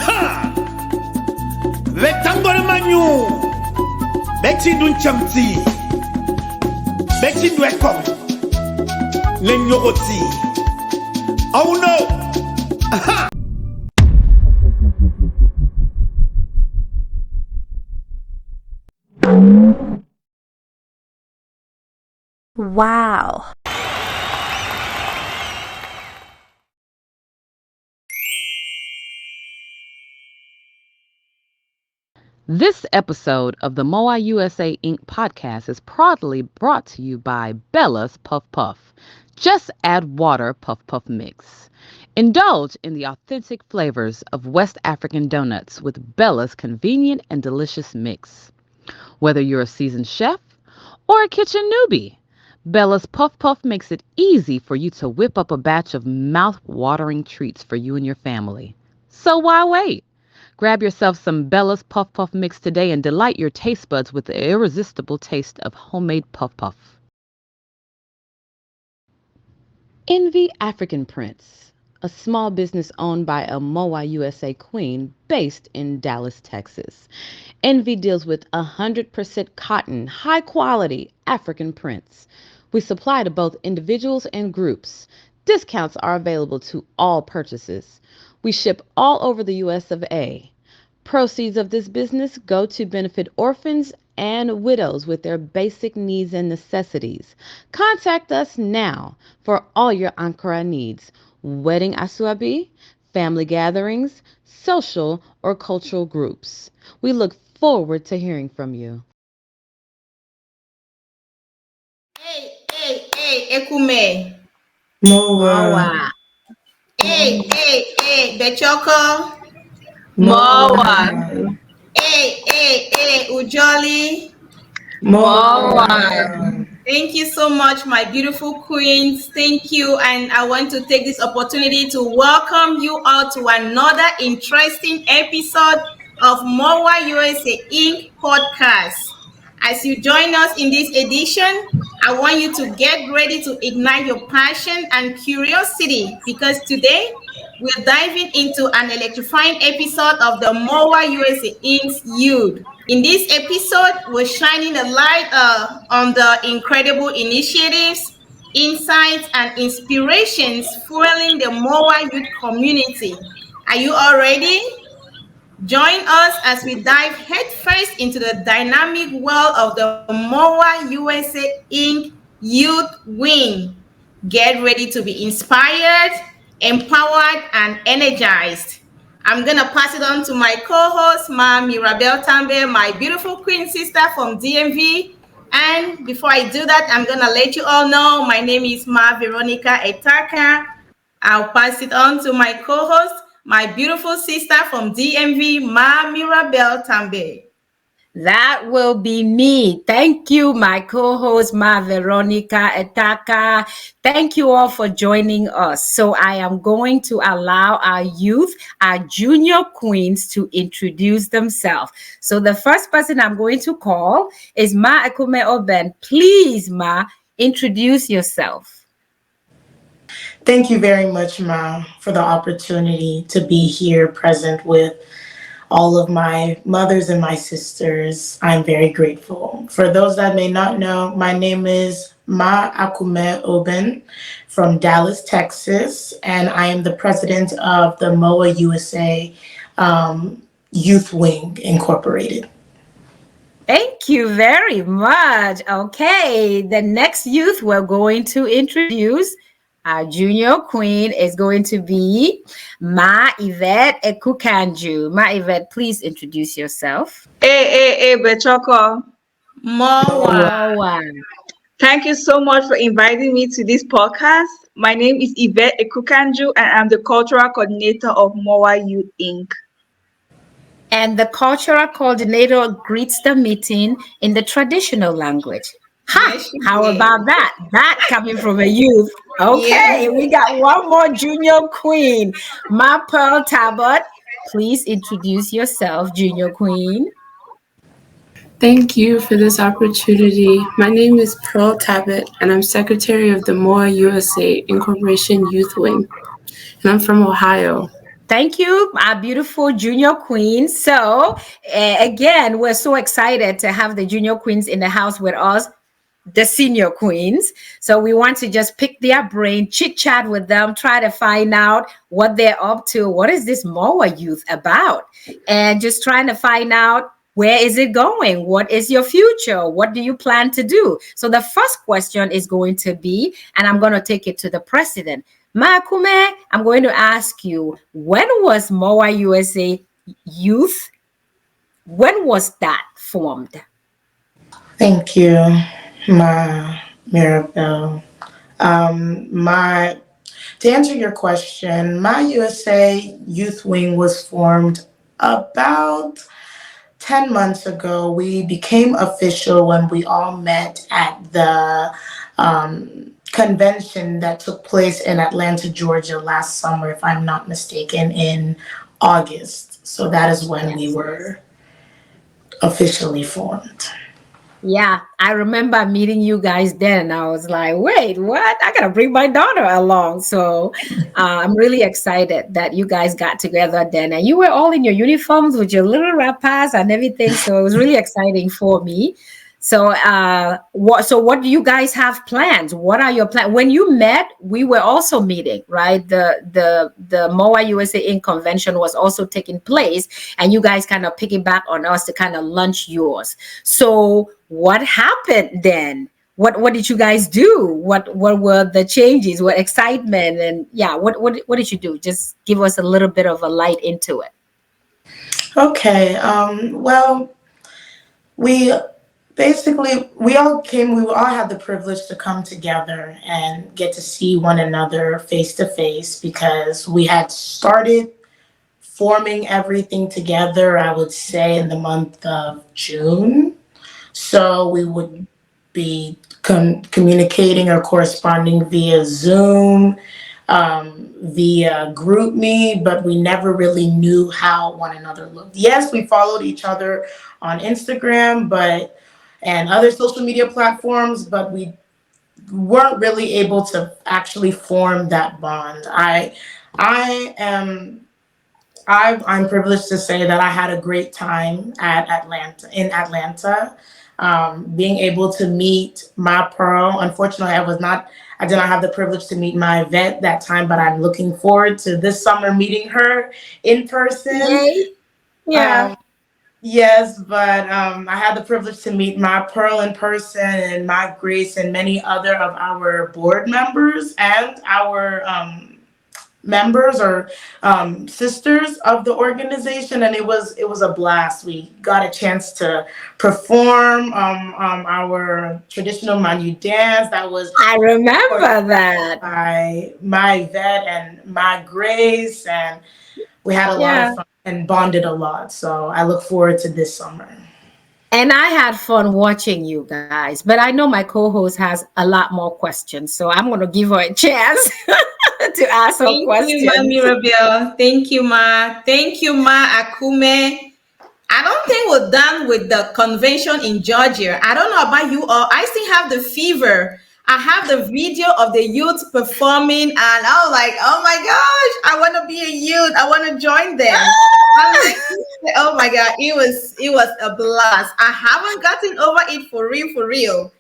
Ha! Rectangle Manyu. Bexi dun chamti. Bexi dwe kom. Lenyogoti. Oh no! Aha! Wow. This episode of the M.O.P USA INC Podcast is proudly brought to you by Bella's Puff Puff. Just add water puff puff mix. Indulge in the authentic flavors of West African donuts with Bella's convenient and delicious mix. Whether you're a seasoned chef or a kitchen newbie, Bella's Puff Puff makes it easy for you to whip up a batch of mouth-watering treats for you and your family. So why wait? Grab yourself some Bella's Puff Puff mix today and delight your taste buds with the irresistible taste of homemade puff puff. Envy African Prints, a small business owned by a M.O.P USA queen based in Dallas, Texas. Envy deals with 100% cotton, high-quality African prints. We supply to both individuals and groups. Discounts are available to all purchases. We ship all over the US of A. Proceeds of this business go to benefit orphans and widows with their basic needs and necessities. Contact us now for all your Ankara needs, wedding asuabi, family gatherings, social or cultural groups. We look forward to hearing from you. Hey, Ekume. Mohwa. Hey, Bechoko. Mohwa. Hey, Ujoli. Mohwa. Thank you so much, my beautiful queens. Thank you. And I want to take this opportunity to welcome you all to another interesting episode of Mohwa USA INC Podcast. As you join us in this edition, I want you to get ready to ignite your passion and curiosity because today we're diving into an electrifying episode of the Mohwa USA INC's Youth. In this episode, we're shining a light on the incredible initiatives, insights, and inspirations fueling the Mohwa youth community. Are you all ready? Join us as we dive headfirst into the dynamic world of the Mohwa USA INC Youth Wing. Get ready to be inspired, empowered, and energized. I'm going to pass it on to my co-host, Ma Mirabel Tambe, my beautiful queen sister from DMV. And before I do that, I'm going to let you all know my name is Ma Veronica Etaka. I'll pass it on to my co-host, my beautiful sister from DMV, Ma Mirabel Tambe. That will be me. Thank you, my co-host, Ma Veronica Etaka. Thank you all for joining us. So I am going to allow our youth, our junior queens to introduce themselves. So the first person I'm going to call is Ma Ekume Oben. Please, Ma, introduce yourself. Thank you very much, Ma, for the opportunity to be here present with all of my mothers and my sisters. I'm very grateful. For those that may not know, my name is Ma Ekume Oben from Dallas, Texas, and I am the president of the M.O.P USA Youth Wing Incorporated. Thank you very much. Okay, the next youth we're going to introduce, our junior queen, is going to be Ma Yvette Ekukanju. Ma Yvette, please introduce yourself. Hey, Bechoko. Mohwa. Thank you so much for inviting me to this podcast. My name is Yvette Ekukanju, and I'm the cultural coordinator of Mohwa Youth Inc. And the cultural coordinator greets the meeting in the traditional language. How about that? That coming from a youth. Okay, We got one more junior queen. Ma Pearl Talbot, please introduce yourself, junior queen. Thank you for this opportunity. My name is Pearl Tabbitt, and I'm Secretary of the Mohwa USA Incorporation Youth Wing, and I'm from Ohio. Thank you, our beautiful junior queens. So, again, we're so excited to have the junior queens in the house with us, the senior queens. So we want to just pick their brain, chit chat with them, try to find out what they're up to. What is this Mohwa youth about? And just trying to find out, where is it going? What is your future? What do you plan to do? So the first question is going to be, and I'm going to take it to the president. Makume, I'm going to ask you, when was Mohwa USA Youth? When was that formed? Thank you, my Mirabelle. My To answer your question, my USA Youth Wing was formed about 10 months ago. We became official when we all met at the convention that took place in Atlanta, Georgia last summer, if I'm not mistaken, in August. So that is when we were officially formed. Yeah, I remember meeting you guys then. I was like, wait, what? I got to bring my daughter along. So I'm really excited that you guys got together then. And you were all in your uniforms with your little rappers and everything. So it was really exciting for me. So what do you guys have plans? What are your plans? When you met, we were also meeting, right? The Mohwa USA Inc. convention was also taking place, and you guys kind of piggyback on us to kind of launch yours. So what happened then? What did you guys do? What were the changes? What excitement? And yeah, what did you do? Just give us a little bit of a light into it. Okay. Well, we we all had the privilege to come together and get to see one another face to face, because we had started forming everything together, I would say, in the month of June. So we would be communicating or corresponding via Zoom, via GroupMe, but we never really knew how one another looked. Yes, we followed each other on Instagram, and other social media platforms, but we weren't really able to actually form that bond. I'm privileged to say that I had a great time in Atlanta, being able to meet my Pearl. Unfortunately, I did not have the privilege to meet my vet that time, but I'm looking forward to this summer meeting her in person. Yay. Yeah. Yes, but I had the privilege to meet my Pearl in person, and my Grace, and many other of our board members and our members or sisters of the organization, and it was a blast. We got a chance to perform our traditional Manyu dance. That was I remember that by my vet and my Grace, and we had a lot of fun and bonded a lot. So I look forward to this summer. And I had fun watching you guys, but I know my co-host has a lot more questions, so I'm going to give her a chance to ask her questions. Thank you, Ma Mirabelle. Thank you, Ma. Thank you, Ma Akume. I don't think we're done with the convention in Georgia. I don't know about you all. I still have the fever. I have the video of the youth performing, and I was like, oh my gosh, I want to be a youth. I want to join them. I'm like, oh my God, it was a blast. I haven't gotten over it for real.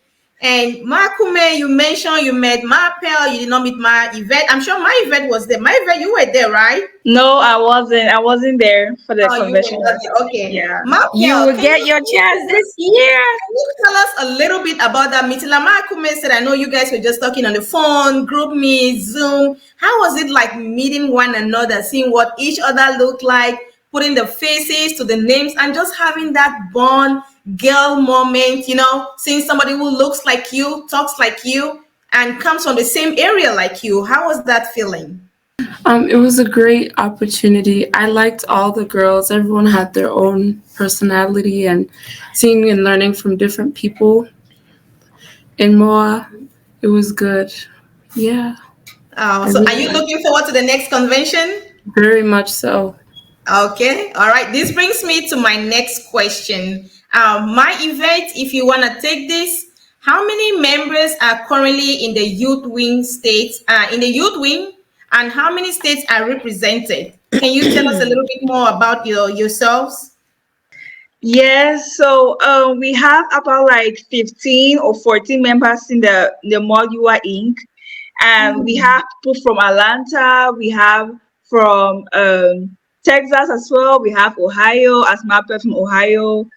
And Makume, you mentioned you met Marpel, you did not meet my Yvette. I'm sure my Yvette was there. My Yvette, you were there, right? No, I wasn't. I wasn't there for the convention. Okay. Yeah. Marpel, you will get your chance this year. Can you tell us a little bit about that meeting? Like Makume said, I know you guys were just talking on the phone, GroupMe, Zoom. How was it like meeting one another, seeing what each other looked like, putting the faces to the names, and just having that bond girl moment, seeing somebody who looks like you, talks like you, and comes from the same area like you? How was that feeling? It was a great opportunity. I liked all the girls. Everyone had their own personality, and seeing and learning from different people in Moa, it was good. Yeah. So are you looking forward to the next convention? Very much so. Okay. All right. This brings me to my next question. My event, if you want to take this, how many members are currently in the youth wing states, in the youth wing, and how many states are represented? Can you tell us a little bit more about yourselves? Yes, so we have about like 15 or 14 members in the Mohwa Inc. And we have people from Atlanta, we have from Texas as well, we have Ohio, as Mapper from Ohio.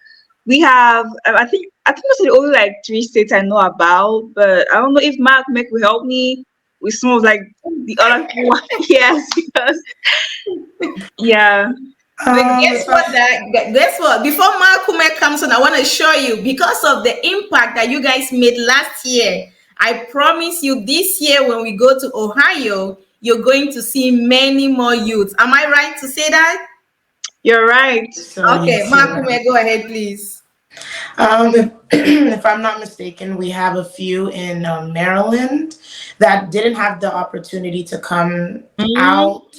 We have I think those are the only like 3 states I know about, but I don't know if Mark Mac will help me with some of like the other people. Yes, because yeah. But If I, guess what? Before Malcolm comes on, I want to show you because of the impact that you guys made last year. I promise you, this year when we go to Ohio, you're going to see many more youths. Am I right to say that? You're right. so Okay, yes, you're Malcolm, right. go ahead, please. If I'm not mistaken, we have a few in Maryland that didn't have the opportunity to come out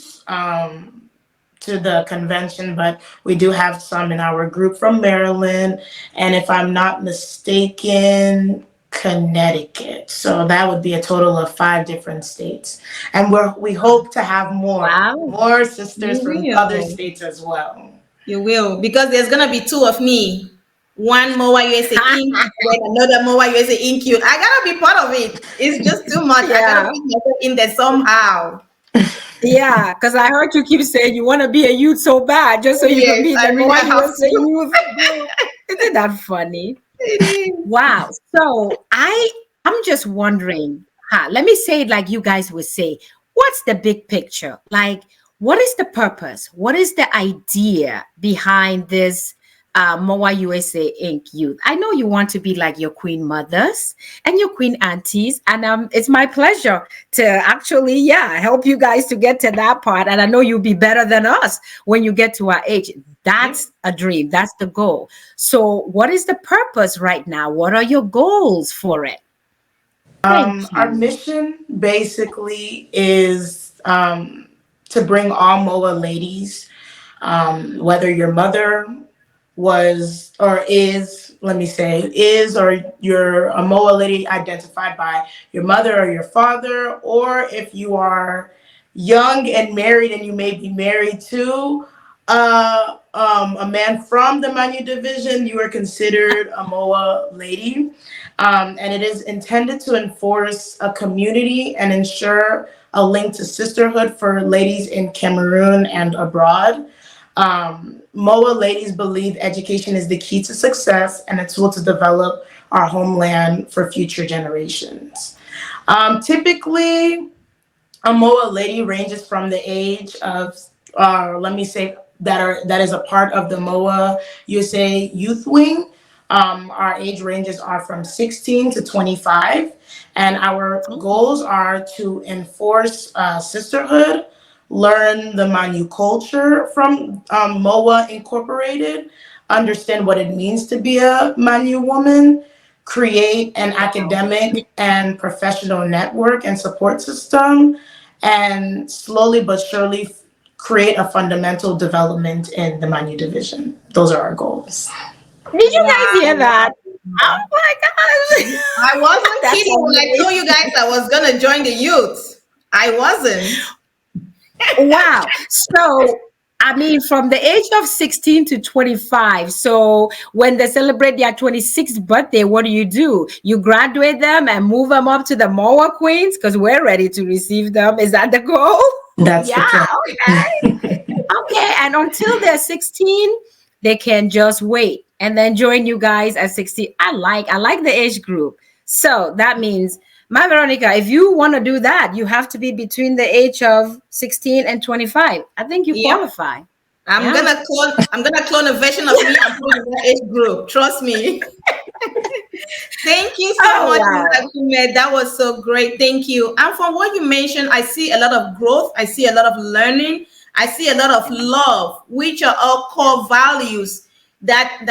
to the convention, but we do have some in our group from Maryland, and if I'm not mistaken, Connecticut. So that would be a total of 5 different states, and we hope to have Wow. more sisters You from other will. states as well. You will, because there's gonna be two of me. One Mowa USA Inc. then another Mowa USA Inc. Youth. I gotta be part of it. It's just too much. I gotta Yeah. put myself in there somehow. Yeah, because I heard you keep saying you want to be a youth so bad just so you can Yes, be in I the really Moa have USA to. youth. Isn't that funny? It is. Wow. So I'm just wondering, let me say it like you guys would say, what's the big picture? Like, what is the purpose? What is the idea behind this Moa USA Inc. youth? I know you want to be like your queen mothers and your queen aunties, and it's my pleasure to actually, help you guys to get to that part. And I know you'll be better than us when you get to our age. That's a dream. That's the goal. So, what is the purpose right now? What are your goals for it? Thank Our you. mission basically is to bring all MOA ladies, whether your mother was or is, let me say, is or you're a MOA lady identified by your mother or your father, or if you are young and married and you may be married to a man from the Manyu division, you are considered a MOA lady. And it is intended to enforce a community and ensure a link to sisterhood for ladies in Cameroon and abroad. MOA ladies believe education is the key to success and a tool to develop our homeland for future generations. Typically, a MOA lady ranges from the age of, let me say, that is a part of the MOA USA Youth Wing. Our age ranges are from 16 to 25, and our goals are to enforce sisterhood, learn the Manyu culture from MOA Incorporated, understand what it means to be a Manyu woman, create an academic and professional network and support system, and slowly but surely create a fundamental development in the Manyu division. Those are our goals. Did you guys hear Wow. that? Oh my gosh. I wasn't That's kidding when I told you guys I was gonna join the youth. I wasn't. Wow. So, I mean, from the age of 16 to 25. So, when they celebrate their 26th birthday, what do? You graduate them and move them up to the Moa Queens because we're ready to receive them. Is that the goal? That's the Yeah. plan. Okay. Okay. And until they're 16, they can just wait and then join you guys at 16. I like the age group. So that means, my Veronica, if you want to do that, you have to be between the age of 16 and 25. I think you Yep. qualify. I'm Yeah. gonna clone a version of me and put it in that age group. Trust me. Thank you so Oh much, wow. Mr. Kume. That was so great. Thank you. And from what you mentioned, I see a lot of growth. I see a lot of learning. I see a lot of love, which are all core values that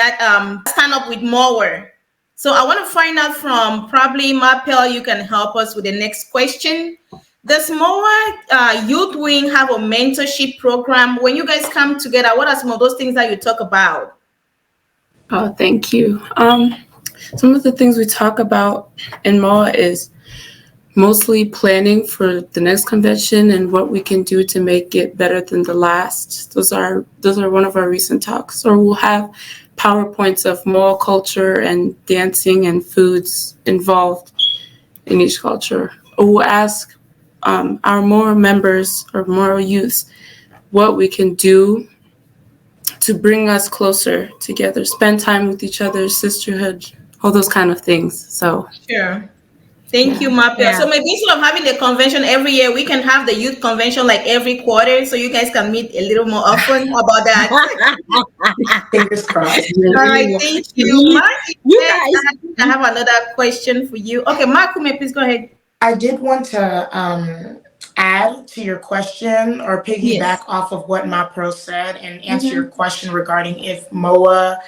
stand up with more. So I want to find out from probably Mapel. You can help us with the next question. Does MOA Youth Wing have a mentorship program? When you guys come together, what are some of those things that you talk about? Oh, thank you. Some of the things we talk about in MOA is mostly planning for the next convention and what we can do to make it better than the last. Those are one of our recent talks. Or we'll have PowerPoints of MOA culture and dancing and foods involved in each culture. Or we'll ask our MOA members or MOA youths what we can do to bring us closer together, spend time with each other, sisterhood, all those kind of things. So Sure. Thank you, yeah. Mapia. Yeah. So maybe instead of having the convention every year, we can have the youth convention like every quarter, so you guys can meet a little more often. How about that? Fingers crossed. All right, thank you, Mark. You guys, I think I have another question for you. Okay, Mark, please go ahead. I did want to add to your question or Yes. piggyback off of what Mapro said and answer your Mm-hmm. question regarding if MOA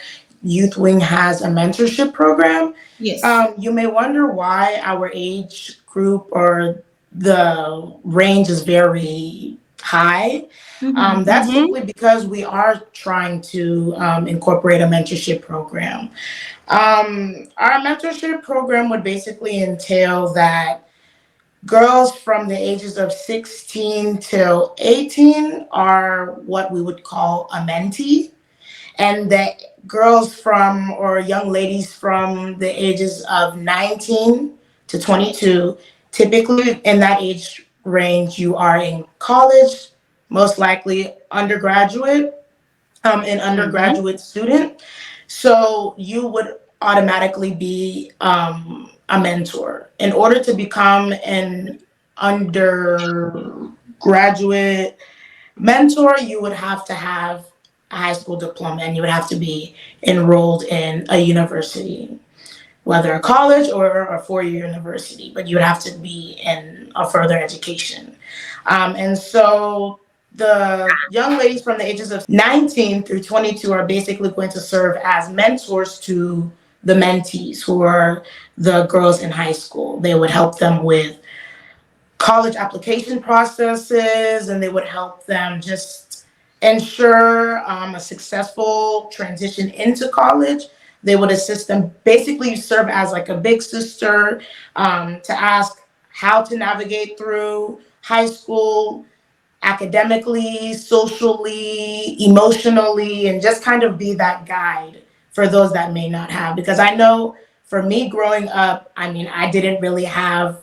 Youth Wing has a mentorship program. Yes. You may wonder why our age group or the range is very high. Mm-hmm. That's simply because we are trying to incorporate a mentorship program. Our mentorship program would basically entail that girls from the ages of 16 till 18 are what we would call a mentee, and that girls from or young ladies from the ages of 19 to 22, typically in that age range, you are in college, most likely undergraduate, an undergraduate student. So you would automatically be a mentor. In order to become an undergraduate mentor, you would have to have a high school diploma and you would have to be enrolled in a university, whether a college or a four-year university, but you would have to be in a further education. And so the young ladies from the ages of 19 through 22 are basically going to serve as mentors to the mentees, who are the girls in high school. They would help them with college application processes, and they would help them just ensure a successful transition into college. They would assist them, basically serve as like a big sister, to ask how to navigate through high school academically, socially, emotionally, and just kind of be that guide for those that may not have. Because I know for me growing up, I mean, I didn't really have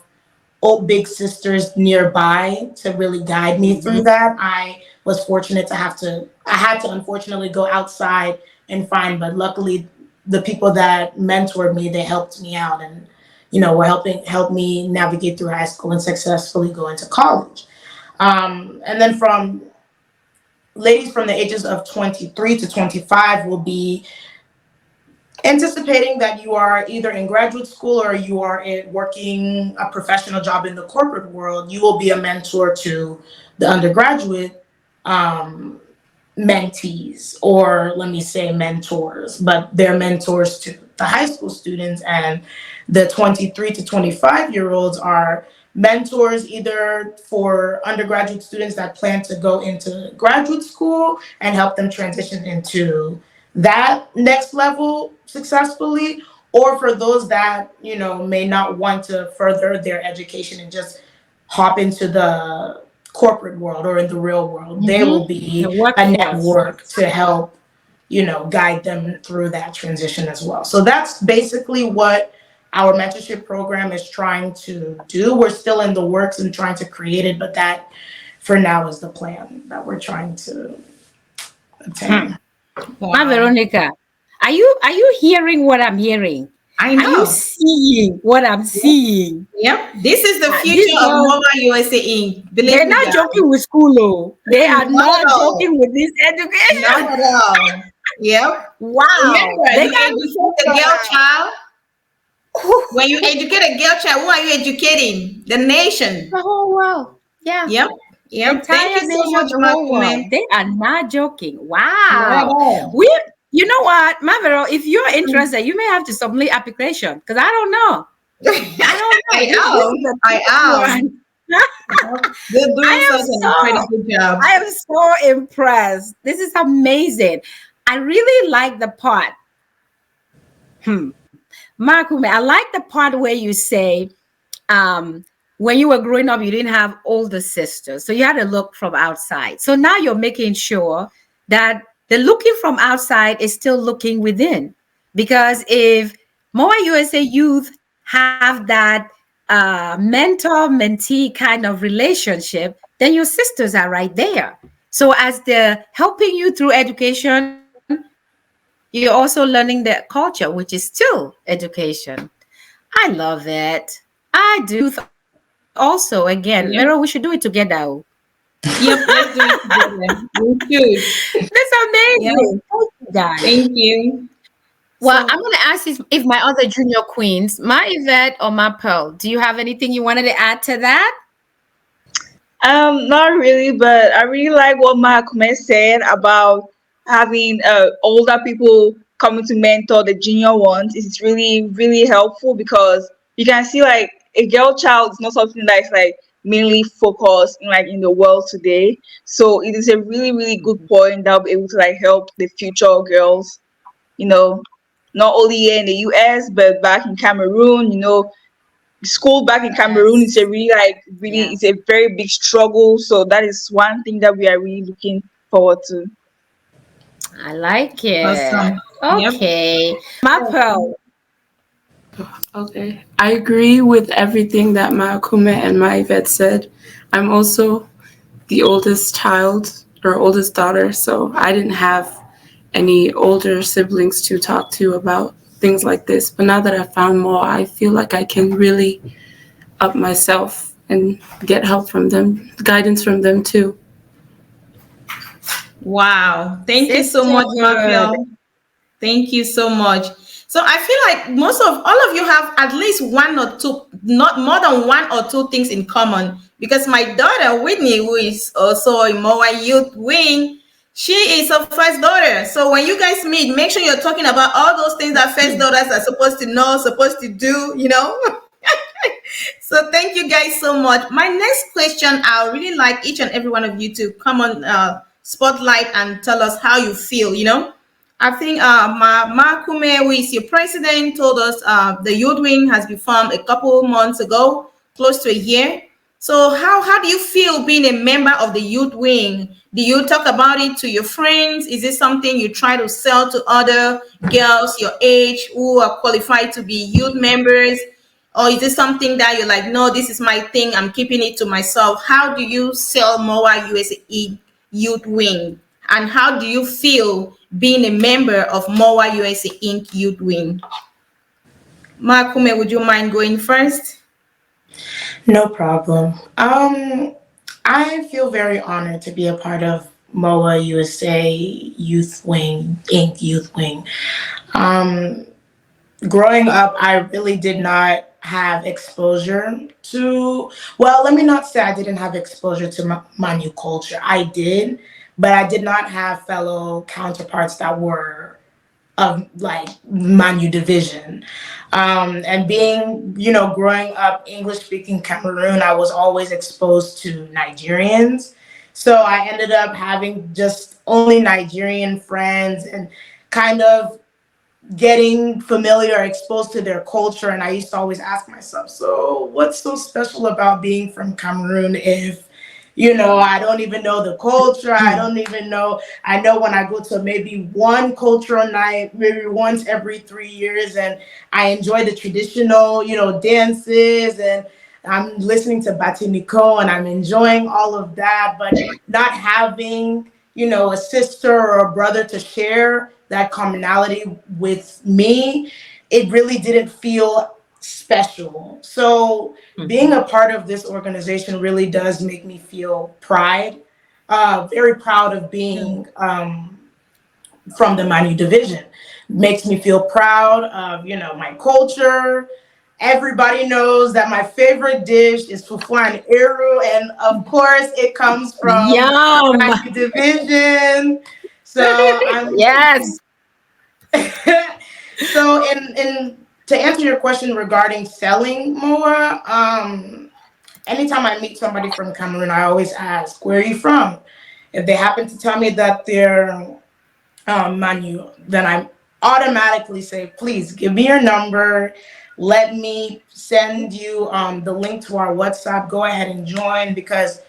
old big sisters nearby to really guide me through that. I was fortunate to I had to unfortunately go outside and find, but luckily the people that mentored me, they helped me out and, were help me navigate through high school and successfully go into college. And then from ladies from the ages of 23 to 25 will be anticipating that you are either in graduate school or you are working a professional job in the corporate world. You will be a mentor to the undergraduate mentees, or let me say mentors, but they're mentors to the high school students. And the 23 to 25-year-olds are mentors either for undergraduate students that plan to go into graduate school and help them transition into that next level successfully, or for those that may not want to further their education and just hop into the corporate world or in the real world. They will the be a workforce. network to help guide them through that transition as well. So that's basically what our mentorship program is trying to do. We're still in the works and trying to create it, but that for now is the plan that we're trying to obtain. My Veronica, are you hearing what I'm hearing? I Are you know. seeing what I'm seeing? Yep. This is the These future of girls, Mohwa USA Inc. Believe they're me, not guys. joking with school, oh. They are Not not at all. joking with this education. Not at all. Yep. Wow. Remember, They you got me educate so the girl proud. child. When you educate a girl child, who are you educating? The nation. The whole world. Yeah. Yep. Yep. Thank Entire you so nation, much, the whole world. Makume. They are not joking. Not at Wow. all. You know what, Mavero, if you're interested, you may have to submit application because I don't know. I don't know. I This am. is a I tough am. one. They're doing I am such an so incredible job. I am so impressed. This is amazing. I really like the part Makume, I like the part where you say, when you were growing up, you didn't have older sisters. So you had to look from outside. So now you're making sure that the looking from outside is still looking within. Because if more USA youth have that mentor mentee kind of relationship, then your sisters are right there. So as they're helping you through education, you're also learning their culture, which is still education. I love it. I do youth also. Again, Mero, we should do it Yep. together. Oh. Yep. Let's do it together. We should. That's amazing. Yeah. Thank you, guys. Thank you. Well, I'm So, going to ask if my other junior queens, my Yvette or my Pearl, do you have anything you wanted to add to that? Not really, but I really like what Mahakme said about having older people coming to mentor the junior ones. It's really, really helpful because you can see like a girl child is not something that's like mainly focused in like in the world today. So it is a really, really good point that will be able to like help the future girls, you know, not only here in the US but back in Cameroon, school back in Cameroon is a Yes. really like really Yeah. it's a very big struggle. So that is one thing that we are really looking forward to. I like it. awesome. Yep. Okay. My Pearl. Okay. I agree with everything that Makume and Yvette said. I'm also the oldest child or oldest daughter, so I didn't have any older siblings to talk to about things like this. But now that I found more, I feel like I can really up myself and get help from them, guidance from them too. Wow. Thank you so much, Sisterhood. Mapio. Thank you so much. So I feel like most of all of you have at least one or two, not more than one or two things in common. Because my daughter Whitney, who is also in Mowa Youth Wing, she is a first daughter. So when you guys meet, make sure you're talking about all those things that first daughters are supposed to know, supposed to do. So thank you guys so much. My next question, I really like each and every one of you to come on spotlight and tell us how you feel. I think Kume, who is your president, told us the youth wing has been formed a couple months ago, close to a year. So how do you feel being a member of the youth wing? Do you talk about it to your friends? Is it something you try to sell to other girls your age who are qualified to be youth members? Or is it something that you're like, no, this is my thing, I'm keeping it to myself? How do you sell Mowa USA Youth Wing? And how do you feel being a member of Mowa USA Inc. Youth Wing? Makume, would you mind going first? No problem. I feel very honored to be a part of MOA USA Youth Wing, Inc. Youth Wing. Um, Growing up, I really did not have exposure to, well, let me not say I didn't have exposure to Manyu culture. I did, but I did not have fellow counterparts that were of like Manyu division. And being, growing up English speaking Cameroon, I was always exposed to Nigerians. So I ended up having just only Nigerian friends and kind of getting familiar or exposed to their culture. And I used to always ask myself, so what's so special about being from Cameroon if I don't even know the culture. I don't even know. I know when I go to maybe one cultural night, maybe once every 3 years, and I enjoy the traditional, dances, and I'm listening to Batiniko and I'm enjoying all of that, but not having, a sister or a brother to share that commonality with me, it really didn't feel special. So being a part of this organization really does make me feel pride, very proud of being from the Manyu division. Makes me feel proud of, my culture. Everybody knows that my favorite dish is fufu and eru, and of course it comes from Yum. Manyu division. So I'm Yes. so in to answer your question regarding selling more, anytime I meet somebody from Cameroon, I always ask, where are you from? If they happen to tell me that they're Manu, then I'm automatically say, please give me your number. Let me send you the link to our WhatsApp. Go ahead and join, because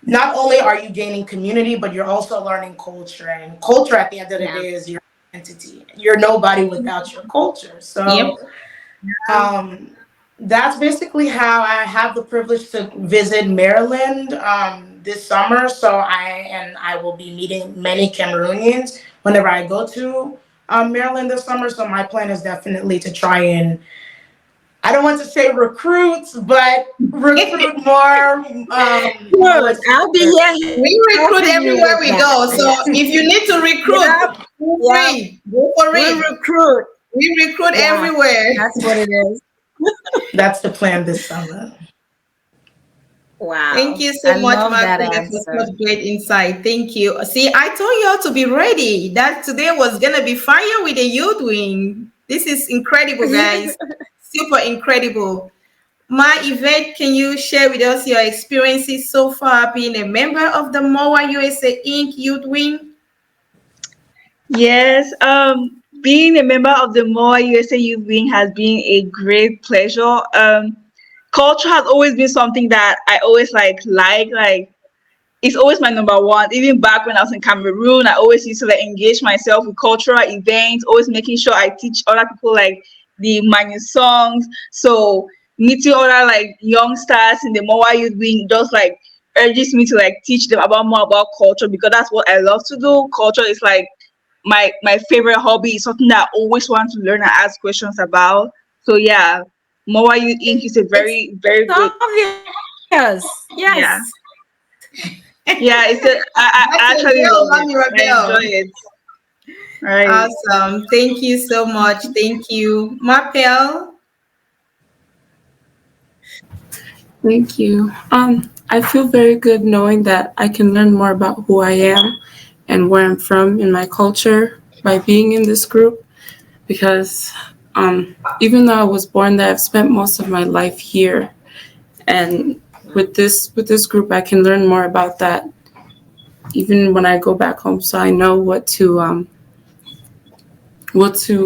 not only are you gaining community, but you're also learning culture. And culture at the end of the day is your identity. You're nobody without your culture. Yep. So that's basically how I have the privilege to visit Maryland this summer. So I will be meeting many Cameroonians whenever I go to Maryland this summer. So my plan is definitely to try and, I don't want to say recruit, but recruit more. Good. I'll be here We recruit helping you everywhere with we that. go. So if you need to recruit, Yep. feel Yep. free. Go for We it. recruit. We recruit Yeah. everywhere. That's what it is. That's the plan this summer. Wow. Thank you I so much, love that Martina, for answer. such great insight. Thank you. See, I told you all to be ready. That today was gonna be fire with the youth wing. This is incredible, guys. Super incredible. My Yvette, can you share with us your experiences so far being a member of the MOA USA Inc. Youth Wing? Yes, being a member of the More USA Youth Wing has been a great pleasure. Culture has always been something that I always like. It's always my number one. Even back when I was in Cameroon, I always used to like engage myself with cultural events, always making sure I teach other people like the Manyu songs. So meeting other like youngsters in the Mohwa Youth Wing just like urges me to like teach them about more about culture, because that's what I love to do. Culture is like my favorite hobby. Is something that I always want to learn and ask questions about. So yeah, Mohwa Youth Inc. is a very, very good. Obvious. Yeah. Yes. Yeah, I That's a actually girl, love it. Mommy I Rebel. enjoy it. Right. Awesome. Thank you so much. Thank you. Marpel. Thank you. I feel very good knowing that I can learn more about who I am and where I'm from in my culture by being in this group, because even though I was born there, I've spent most of my life here, and with this group, I can learn more about that even when I go back home. So I know what to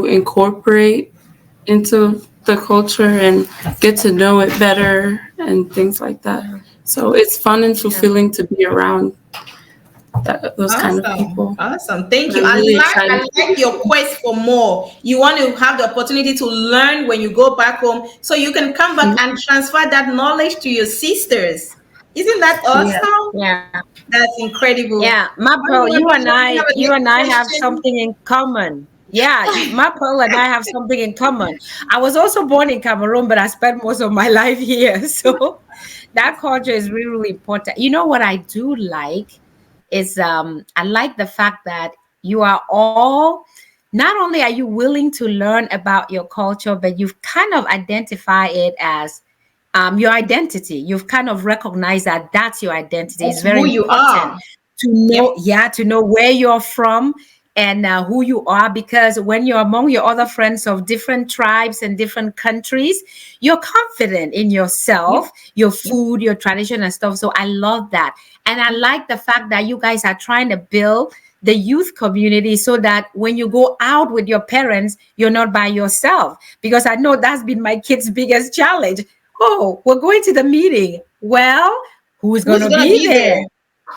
incorporate into the culture and get to know it better and things like that. So it's fun and fulfilling to be around those kind of Awesome. people. Awesome. Thank And you. I'm I really like excited. I like your quest for more. You want to have the opportunity to learn when you go back home so you can come back and transfer that knowledge to your sisters. Isn't that Yeah. awesome? Yeah. That's incredible. Yeah. My Mommy pearl, you Rebel, and do you I, have a you next and I have question? something in common. Yeah, my pearl and I have something in common. I was also born in Cameroon, but I spent most of my life here. So that culture is really, really important. You know what I do like is I like the fact that you are all, not only are you willing to learn about your culture, but you've kind of identified it as your identity. You've kind of recognized that that's your identity. It's That's very who you important are. to Yep. know, yeah, to know where you're from and who you are, because when you're among your other friends of different tribes and different countries, you're confident in Yep. yourself, your Yep. food, your tradition and stuff. So I love that. And I like the fact that you guys are trying to build the youth community so that when you go out with your parents, you're not by yourself. Because I know that's been my kids' biggest challenge. Oh, we're going to the meeting. Well, who's going Who's to gonna be be there? there?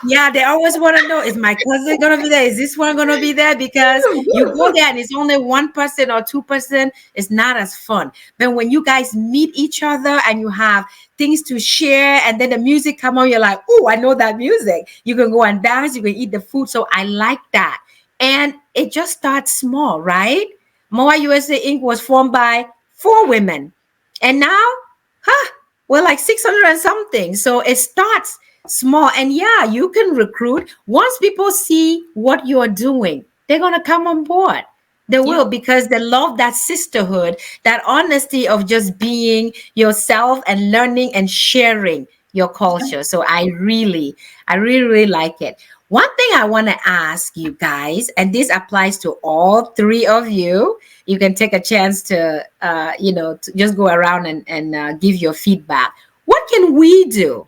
Yeah, they always want to know, is my cousin going to be there? Is this one going to be there? Because you go there and it's only 1% or 2%, it's not as fun. But when you guys meet each other and you have things to share and then the music come on, you're like, oh, I know that music. You can go and dance, you can eat the food. So I like that. And it just starts small, right? Moa USA Inc. was formed by 4 women. And now, we're like 600 and something. So it starts small. And yeah, you can recruit. Once people see what you're doing, they're going to come on board. They will, because they love that sisterhood, that honesty of just being yourself and learning and sharing your culture. So I really like it. One thing I want to ask you guys, and this applies to all 3 of you, you can take a chance to, to just go around and give your feedback. What can we do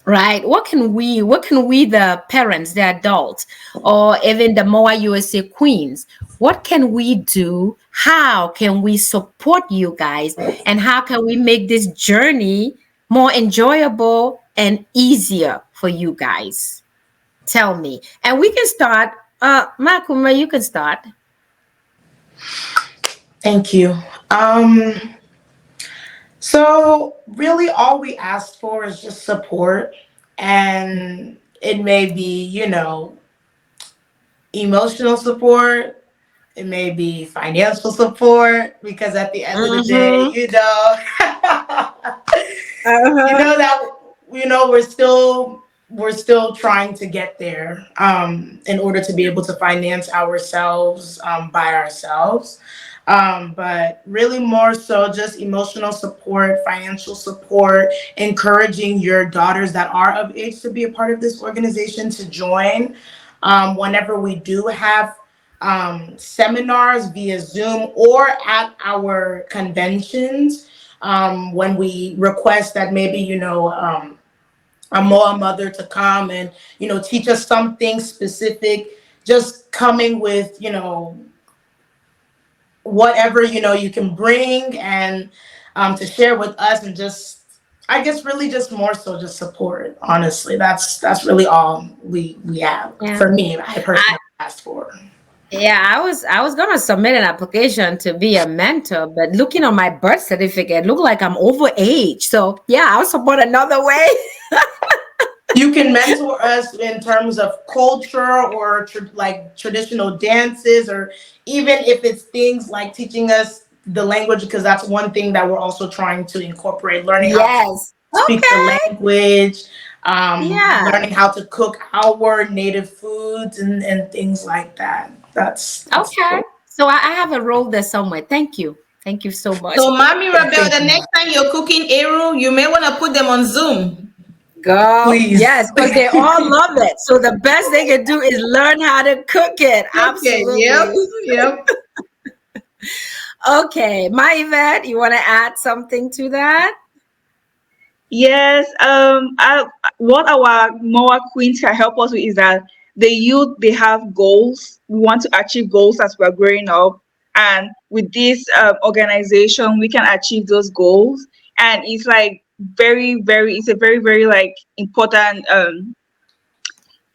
right? What can we the parents, the adults, or even the MOA USA queens, what can we do? How can we support you guys, and how can we make this journey more enjoyable and easier for you guys? Tell me, and we can start. Makuma, you can start. Thank you. So really all we ask for is just support, and it may be, emotional support, it may be financial support, because at the end of the day, Mm-hmm. you Uh-huh. know that we're still trying to get there, in order to be able to finance ourselves, by ourselves, but really more so just emotional support, financial support, encouraging your daughters that are of age to be a part of this organization to join, whenever we do have seminars via Zoom or at our conventions, when we request that maybe, a more mother to come and, teach us something specific, just coming with, whatever, you can bring, and to share with us, and just, I guess, really just more so just support. Honestly, that's really all we have. Yeah. For me, I personally asked for. Yeah, I was gonna submit an application to be a mentor, but looking on my birth certificate, look like I'm over age. So yeah, I'll support another way. You can mentor us in terms of culture, or like traditional dances, or even if it's things like teaching us the language, because that's one thing that we're also trying to incorporate, learning how to Yes. speak the Okay. language, Yeah. learning how to cook our native foods, and things like that. That's Okay. cool. So I have a role there somewhere. Thank you. Thank you so much. So, Mommy Yeah, Rebel, thank the you. next time you're cooking Eru, you may want to put them on Zoom. Girl, Please. yes, because they all love it. So the best they can do is learn how to cook it. Okay, yep, Absolutely. yep. Okay. My Yvette, you want to add something to that? Yes, what our MOA queens can help us with is that the youth, they have goals. We want to achieve goals as we're growing up, and with this organization, we can achieve those goals. And it's like it's a very very like important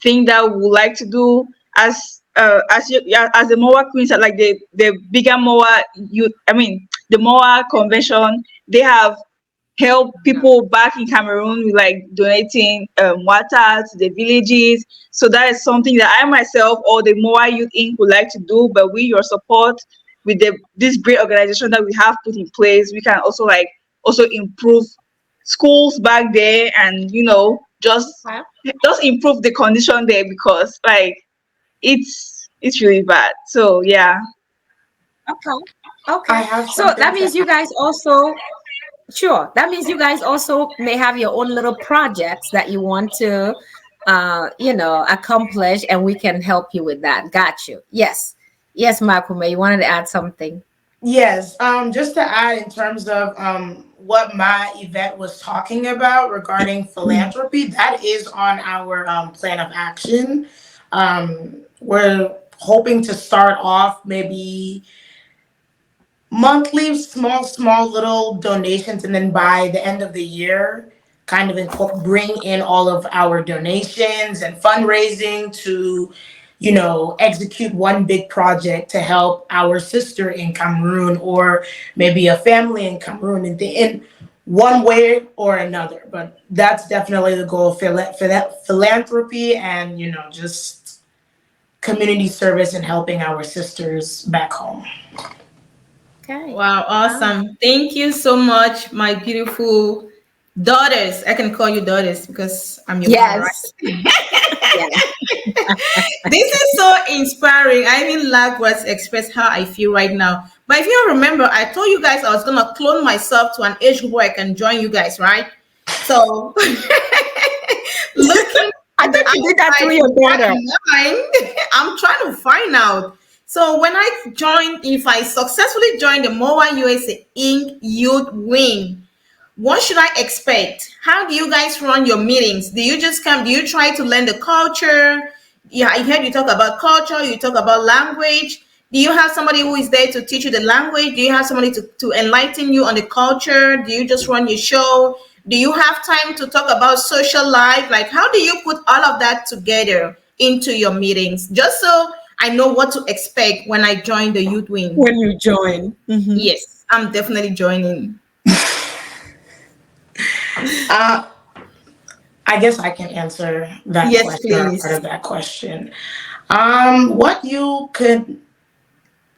thing that we would like to do as the MOA queens, are like the bigger MOA youth. I mean, the MOA convention, they have help people back in Cameroon with like donating water to the villages. So that is something that I myself or the MOA Youth Inc. would like to do. But with your support, with this great organization that we have put in place, we can also improve schools back there, and just improve the condition there, because like it's really bad. So yeah. Okay. I Okay. have So something that to means you guys also, sure. That means you guys also may have your own little projects that you want to, accomplish, and we can help you with that. Got you. Yes. Yes, Makume, you wanted to add something. Yes, just to add in terms of what my event was talking about regarding philanthropy, that is on our plan of action. We're hoping to start off maybe monthly, small little donations, and then by the end of the year, kind of bring in all of our donations and fundraising to, execute one big project to help our sister in Cameroon, or maybe a family in Cameroon, in one way or another. But that's definitely the goal: philanthropy, and just community service, and helping our sisters back home. Okay. Wow, awesome. Thank you so much, my beautiful daughters. I can call you daughters because I'm your mom, right? Yes. Yeah. This is so inspiring. I even lack words to express how I feel right now. But if you remember, I told you guys I was gonna clone myself to an age group where I can join you guys, right? So looking I at the thought you did that outside through in your the back daughter. of my mind, I'm trying to find out. So when I joined, if I successfully joined the MOA USA Inc. Youth Wing, what should I expect? How do you guys run your meetings? Do you just come? Do you try to learn the culture? Yeah, I heard you talk about culture, you talk about language. Do you have somebody who is there to teach you the language? Do you have somebody to enlighten you on the culture? Do you just run your show? Do you have time to talk about social life? Like, how do you put all of that together into your meetings? Just so I know what to expect when I join the youth wing. When you join. Yes, I'm definitely joining. I guess I can answer that Yes, question or please. part of that question. What you could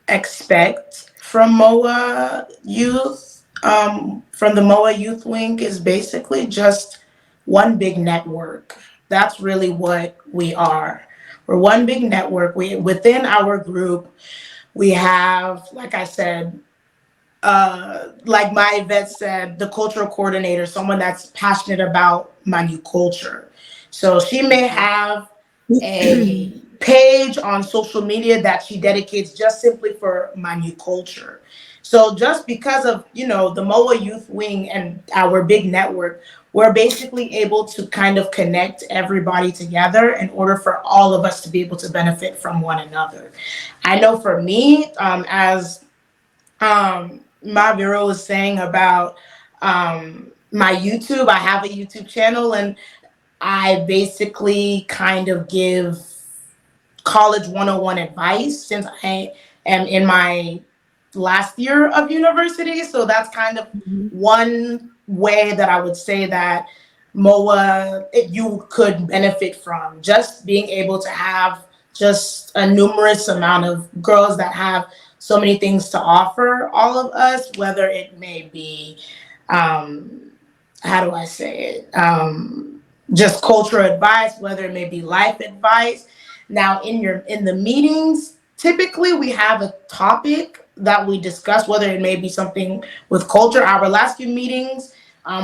expect from MOA Youth, from the MOA Youth Wing is basically just one big network. That's really what we are. We're one big network. Within our group, we have, like I said, like my Yvette said, the cultural coordinator, someone that's passionate about Manyu culture. So she may have a page on social media that she dedicates just simply for Manyu culture. So just because of, the MOA Youth Wing and our big network, we're basically able to kind of connect everybody together in order for all of us to be able to benefit from one another. I know for me, as my bureau was saying about my YouTube. I have a YouTube channel, and I basically kind of give college 101 advice since I am in my last year of university. So that's kind of one way that I would say that MOA you could benefit from, just being able to have just a numerous amount of girls that have so many things to offer all of us, whether it may be how do I say it, just cultural advice, whether it may be life advice. Now in the meetings, typically we have a topic that we discuss, whether it may be something with culture. Our last few meetings,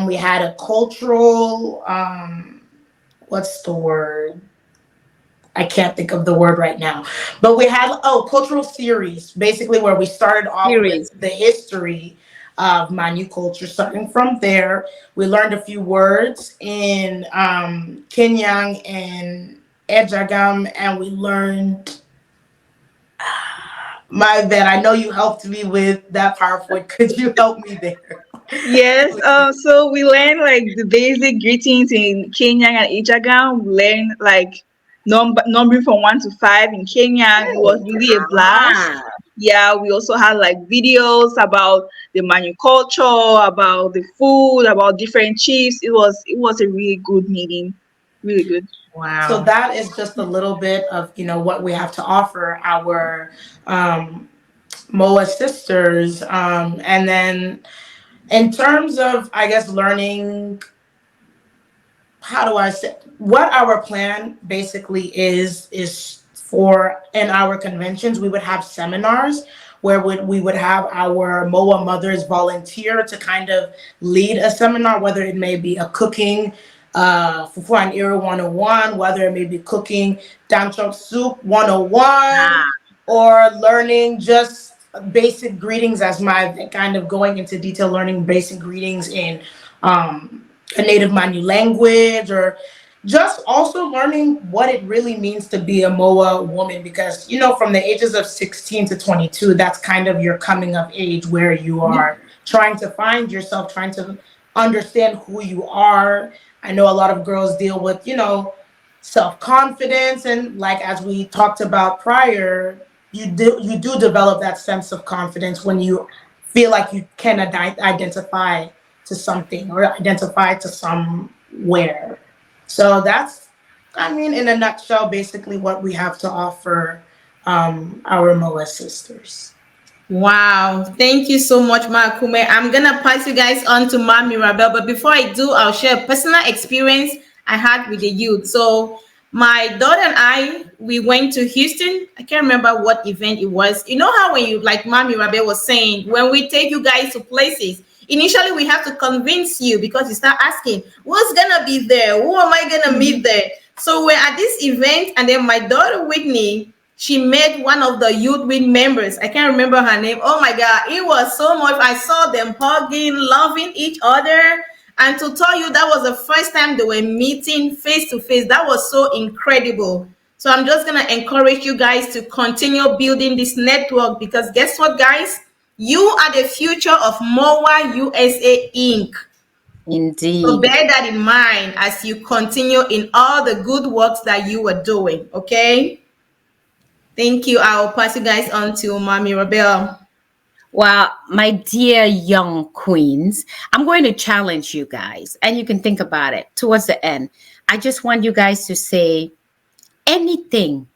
we had a cultural, what's the word? I can't think of the word right now, but we had cultural series, basically where we started off with the history of Manyu culture. Starting from there, we learned a few words in Kenyang and Ejagam, and we learned my bad. I know you helped me with that PowerPoint. Could you help me there? Yes, so we learn like the basic greetings in Kenya and Ijagan. We learn like numbering from 1 to 5 in Kenya. It was really a blast. Yeah, we also had like videos about the Manyu culture, about the food, about different chiefs. It was a really good meeting. Really good. Wow. So that is just a little bit of what we have to offer our MOA sisters, and then in terms of, I guess, learning, how do I say, what our plan basically is for in our conventions, we would have seminars where we would have our MOA mothers volunteer to kind of lead a seminar, whether it may be a cooking Fufu and Iro 101, whether it may be cooking Danchok Soup 101, or learning just basic greetings, as my kind of going into detail, learning basic greetings in a native Manyu language, or just also learning what it really means to be a MOA woman, because from the ages of 16 to 22, that's kind of your coming of age, where you are trying to find yourself, trying to understand who you are. I know a lot of girls deal with self-confidence, and like as we talked about prior, you do develop that sense of confidence when you feel like you can identify to something or identify to somewhere. So that's, in a nutshell, basically what we have to offer our MOA sisters. Wow. Thank you so much, Makume. I'm going to pass you guys on to Ma Mirabel. But before I do, I'll share a personal experience I had with the youth. So my daughter and I, we went to Houston. I can't remember what event it was. You know how when you, like Ma Mirabel was saying, when we take you guys to places, initially we have to convince you, because you start asking, who's going to be there? Who am I going to meet there? So we're at this event, and then my daughter Whitney, she made one of the youth wing members. I can't remember her name. Oh my God, it was so much. I saw them hugging, loving each other. And to tell you, that was the first time they were meeting face to face. That was so incredible. So I'm just going to encourage you guys to continue building this network, because guess what, guys? You are the future of Mohwa USA Inc. So Indeed. bear that in mind as you continue in all the good works that you were doing. Okay. Thank you. I'll pass you guys on to Mommy Rebel. Well, my dear young queens, I'm going to challenge you guys, and you can think about it towards the end. I just want you guys to say anything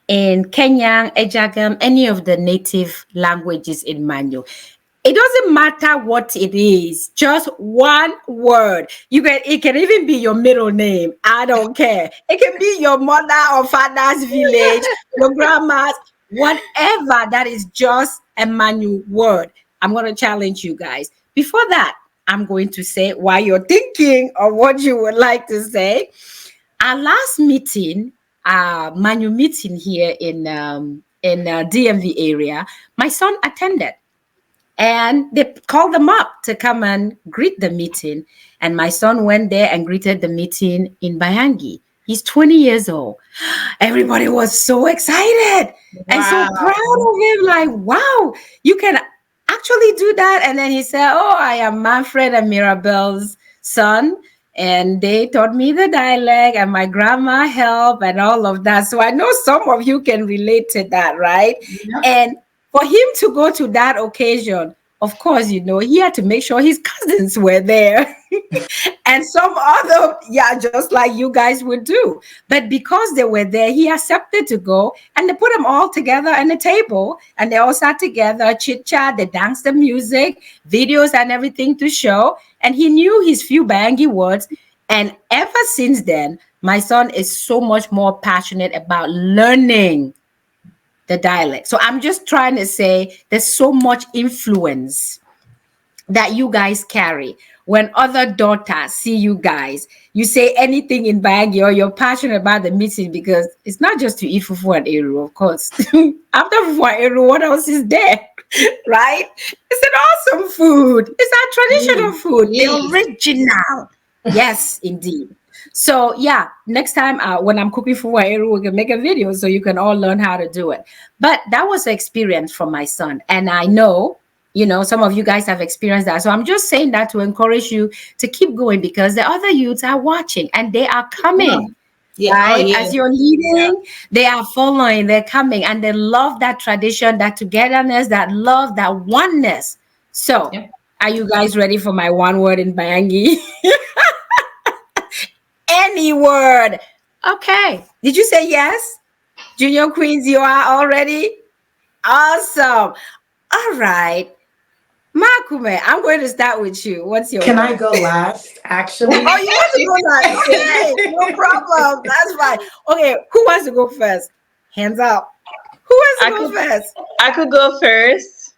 in Kenyan, Ejagam, any of the native languages in Manyu. It doesn't matter what it is, just one word. It can even be your middle name. I don't care. It can be your mother or father's village, your grandma's, whatever. That is just a Manyu word. I'm going to challenge you guys. Before that, I'm going to say while you're thinking of what you would like to say. Our last meeting, Manyu meeting here in DMV area, my son attended. And they called them up to come and greet the meeting. And my son went there and greeted the meeting in Bayangi. He's 20 years old. Everybody was so excited and so proud of him. Like, wow, you can actually do that. And then he said, oh, I am Manfred and Mirabelle's son. And they taught me the dialect, and my grandma helped and all of that. So I know some of you can relate to that, right? Yeah. And for him to go to that occasion, of course, he had to make sure his cousins were there and some other, just like you guys would do. But because they were there, he accepted to go, and they put them all together on the table, and they all sat together, chit chat, they danced the music, videos and everything to show. And he knew his few Bayangi words. And ever since then, my son is so much more passionate about learning the dialect. So I'm just trying to say there's so much influence that you guys carry. When other daughters see you guys, you say anything in Bayangi, or you're passionate about the meeting, because it's not just to eat fufu and eru, of course. After fufu and eru, what else is there? Right? It's an awesome food. It's our traditional food, the original. Yes, indeed. So next time when I'm cooking for Wairu, we can make a video so you can all learn how to do it. But that was an experience from my son. And I know, some of you guys have experienced that. So I'm just saying that to encourage you to keep going, because the other youths are watching and they are coming. Yeah. Right? Oh, yeah. As you're leading, they are following, they're coming, and they love that tradition, that togetherness, that love, that oneness. So are you guys ready for my one word in Bayangi? Any word. Okay. Did you say yes? Junior Queens, you are all ready? Awesome. All right. Makume, I'm going to start with you. What's your Can word? I go last, actually? Oh, you want to go last? Okay, no problem. That's fine. Okay, who wants to go first? Hands up. Who wants to go first? I could go first.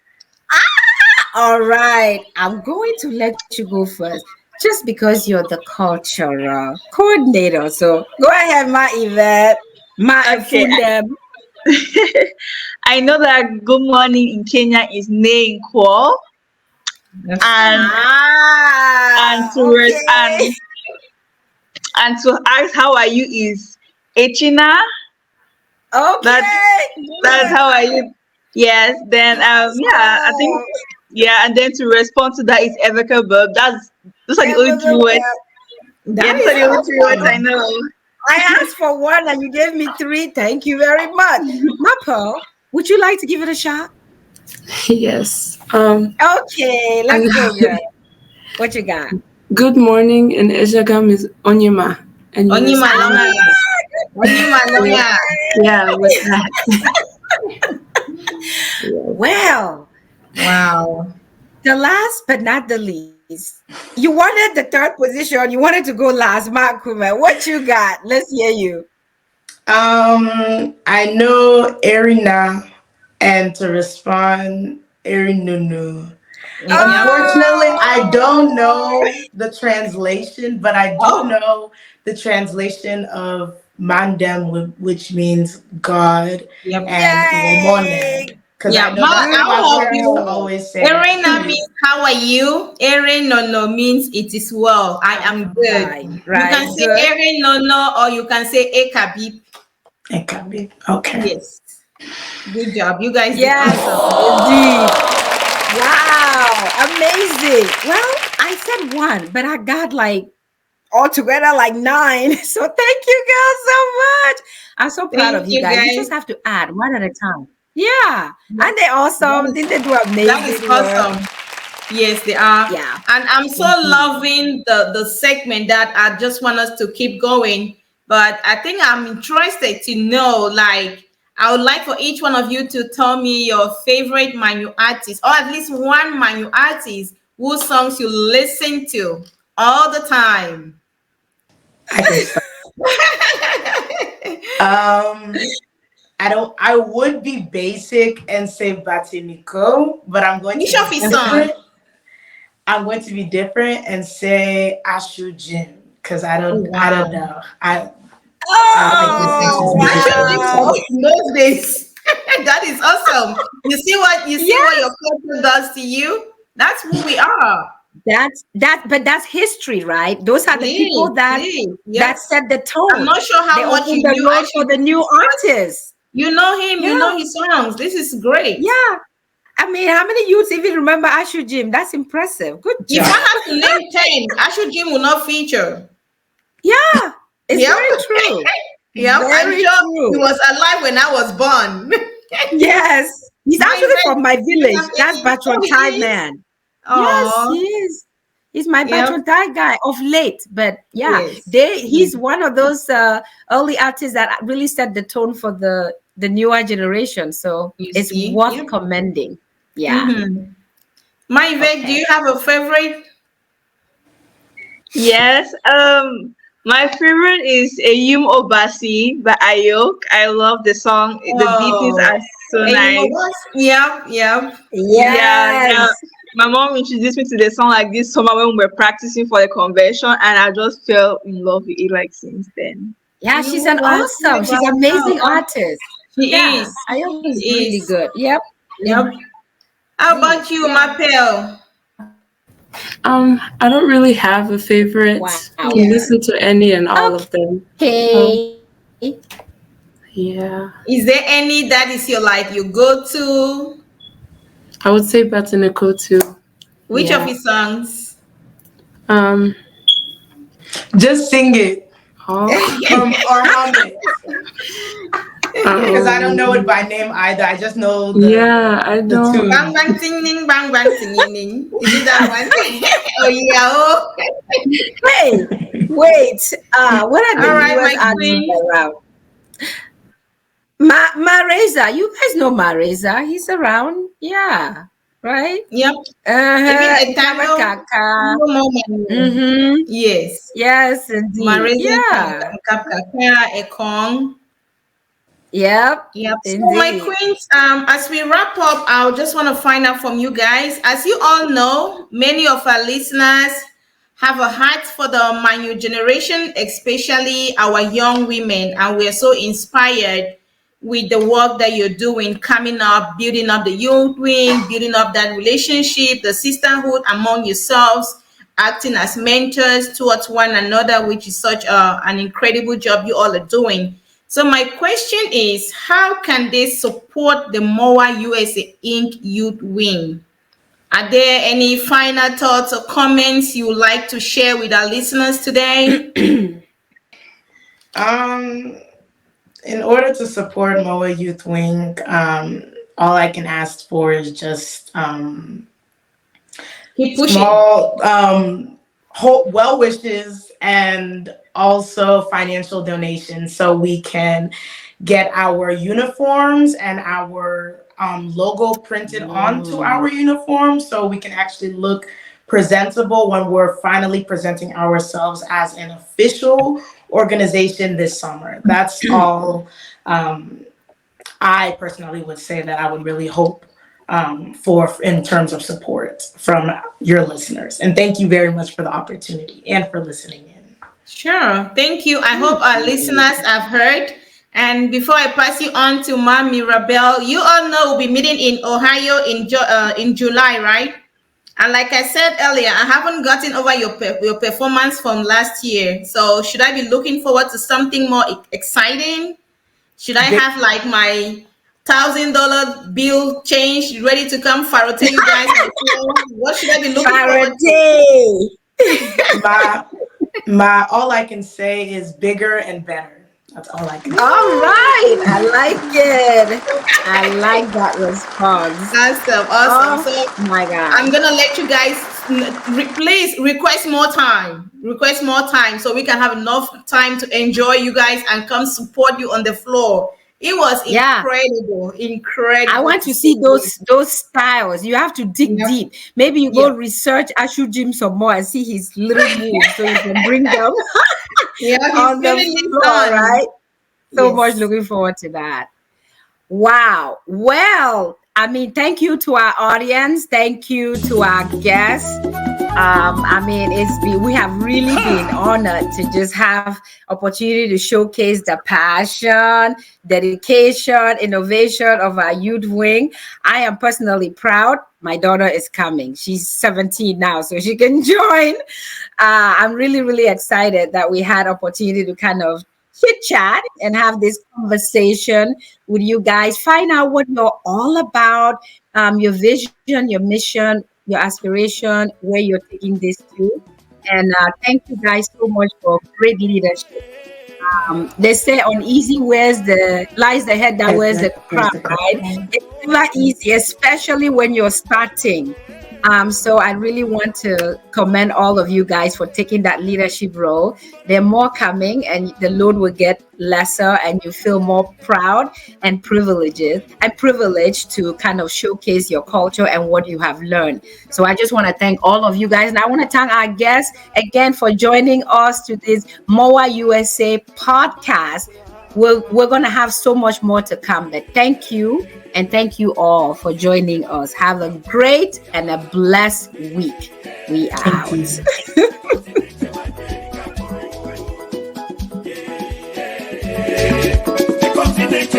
All right. I'm going to let you go first, just because you're the cultural coordinator. So go ahead, Ma Yvette. Ma Okay. Efundem. I know that good morning in Kenya is Nei Nkwo. And and to ask how are you is Echina. Okay. That's how are you. Yes. Then I think and then to respond to that is Eveka Verb. Those are the only three words. Those are the only three words I know. I asked for one and you gave me three. Thank you very much. Mapo, would you like to give it a shot? Yes. Okay, let's go, girl. What you got? Good morning in Ejagam is Onyema. And Onyema Longa. Onyema Longa. Yeah, with that. Well, Wow. the last but not the least, you wanted the third position. You wanted to go last, Mark Kuma. What you got? Let's hear you. I know Erina, and to respond, Erinunu. Unfortunately, I don't know the translation, but I do know the translation of Mandem, which means God, Yep. and Yay! Womone. Because I Yeah, know that's what my I'll help mom used to you. always say that Erena too. means how are you? Eren no no means it is well. I am good. Right, You right. can say Good. Eren no no or you can say Ekabib. It can be. Okay. Yes. Good job. You guys did Yes, awesome. indeed. Wow, amazing. Well, I said one, but I got like altogether like 9. So thank you girls so much. I'm so proud Thank of you you guys. You guys. just have to add one at a time. Yeah. That And they awesome. is Didn't they do that is amazing work? awesome. Yes, they are. Yeah. And I'm so Indeed. loving the segment that I just want us to keep going. But I think I'm interested to know, like, I would like for each one of you to tell me your favorite Manyu artist, or at least one Manyu artist whose songs you listen to all the time. I can start. I would be basic and say Batiniko, but I'm going to Which of be his song? different. I'm going to be different and say Ashu Jin because I Oh, don't wow. know. I like listening to Oh, his Why music should all the you wow. time. talk in those days? That is awesome. You see what your Yes, culture does to you? That's who we are. but that's history, right? Those are the people Please, that please. Yep. set the I'm tone. not sure They how much open you the knew road for actually, the new but artists. you know him, you Yeah, know his songs. This is great. yeah. I mean, how many youths even remember Ashu Jim? That's impressive. Good If I job. have to name 10, Ashu Jim will not feature. Yeah, it's Yep. very true. Yep. I'm Very sure he true. was alive when I was born. Yes. He's My actually friend, from my do you village. have That's any? Oh, Batron he Thai is? man. Yes, he Oh, is. He's my yep. Batron Thai guy of late. But yeah, Yes. he's one of those early artists that really set the tone for the newer generation. So You it's see? worth Yep. commending. Yeah. Mm-hmm. My Yvette, do Okay. you have a favorite? Yes. My favorite is Eyum Obasi by Ayok. I love the song. The beat is Oh, so and you know nice. what? Yep, yep, Yeah, yeah. Yes. My mom introduced me to the song like this summer when we were practicing for the convention, and I just fell in love with it like since then. Yeah, you she's an was awesome. She's an amazing artist. She Yeah, is. Ayoko is She really is. good. Yep. Yep. How Indeed. about you, Yeah. Mapel? I don't really have a Wow. favorite. I listen to any and all of them. Um, Okay. yeah, Is there any that is your like you go to? I would say Batiniko too. Which of Yeah. his songs? Um, Just sing it oh, or hum it because I don't know it um, by name either. I just know yeah, I the don't. Bang tune. bang ting ning, bang bang ting ning. Is it that one? Oh yeah. Oh. Hey, wait. What are All the right, newest my artists queen. around? Mareza. You guys know Mareza. He's around. Yeah. Right? Yep. Even Uh-huh. Ikaba Etano. Kaka. No. Mm-hmm. Yes. Yes, indeed. Marisa Yeah. Kapkakara Ekong. Yep. Yep. So my Indeed. queens, as we wrap up, I just want to find out from you guys. As you all know, many of our listeners have a heart for the Manyu generation, especially our young women, and we're so inspired with the work that you're doing, coming up, building up the youth wing, building up that relationship, the sisterhood among yourselves, acting as mentors towards one another, which is such an incredible job you all are doing. So my question is, how can they support the Mohwa USA Inc. Youth Wing? Are there any final thoughts or comments you would like to share with our listeners today? Um, in order to support MOA Youth Wing, all I can ask for is just Keep pushing. small well wishes and also financial donations so we can get our uniforms and our logo printed onto our uniforms so we can actually look presentable when we're finally presenting ourselves as an official organization this summer. That's all I personally would say that I would really hope for in terms of support from your listeners. And thank you very much for the opportunity and for listening in. Sure. Thank you. I hope our listeners have heard. And before I pass you on to Mom Mirabelle, you all know we'll be meeting in Ohio in July, right? And like I said earlier, I haven't gotten over your performance from last year. So should I be looking forward to something more exciting? Should I have like my $1,000 bill change ready to come Farote you guys? What should I be looking forward to? All I can say is bigger and better. That's all I can say. All right. I like it. I like that response. Awesome. Oh, my God. I'm going to let you guys, please request more time. Request more time so we can have enough time to enjoy you guys and come support you on the floor. It was incredible. I want to see those styles. You have to dig deep. Maybe you go research Ashu Jim some more and see his little moves so you can bring them on the floor, right? So much looking forward to that. Wow. Well, I mean, thank you to our audience. Thank you to our guests. I mean, we have really been honored to just have opportunity to showcase the passion, dedication, innovation of our youth wing. I am personally proud. My daughter is coming. She's 17 now, so she can join. I'm really, really excited that we had opportunity to kind of chit chat and have this conversation with you guys. Find out what you're all about, your vision, your mission, your aspiration, where you're taking this to. And thank you guys so much for great leadership. They say on easy lies the head that wears the crown, right? It's never easy, especially when you're starting. So I really want to commend all of you guys for taking that leadership role. There are more coming and the load will get lesser and you feel more proud and privileged to kind of showcase your culture and what you have learned. So I just want to thank all of you guys. And I want to thank our guests again for joining us to this M.O.P USA podcast. We're going to have so much more to come, but thank you. And thank you all for joining us. Have a great and a blessed week. We are out. The continent,